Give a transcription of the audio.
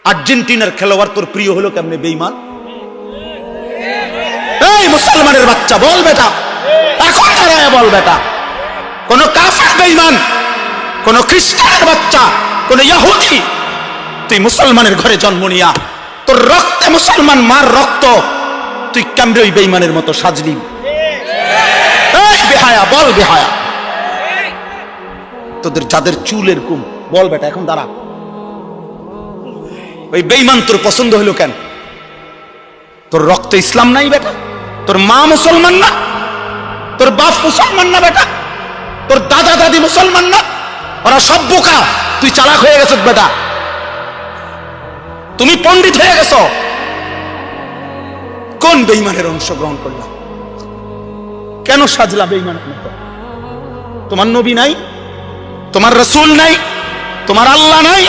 আর্জেন্টিনার খেলোয়াড় তোর প্রিয় হলো কেমনে বেঈমান? এই মুসলমানের বাচ্চা বল বেটা, এখন দাঁড়ায় বল বেটা, কোন কাফের বেঈমান, কোন খ্রিস্টানের বাচ্চা, কোন ইহুদি, তুই মুসলমানের ঘরে জন্ম নিয়া তোর রক্তে মুসলমান মার রক্ত, তুই কেমনে ওই বেঈমানের মতো সাজলি? এই বেহায়া বল বেহায়া, তোদের যাদের চুল এরকম বল বেটা, এখন দাঁড়া, ওই বেঈমান তোর পছন্দ হলো কেন? তোর রক্তে ইসলাম নাই বেটা, তোর মা মুসলমান না, তোর বাপ মুসলমান না বেটা, তোর দাদা দাদি মুসলমান না, ওরা সব বোকা, তুই চালাক হয়ে গেছ বেটা, তুমি পণ্ডিত হয়ে গেছ। কোন বেঈমানের অংশগ্রহণ করলাম? কেন সাজলা বেঈমানের মতো? তোমার নবী নাই, তোমার রাসূল নাই, তোমার আল্লাহ নাই,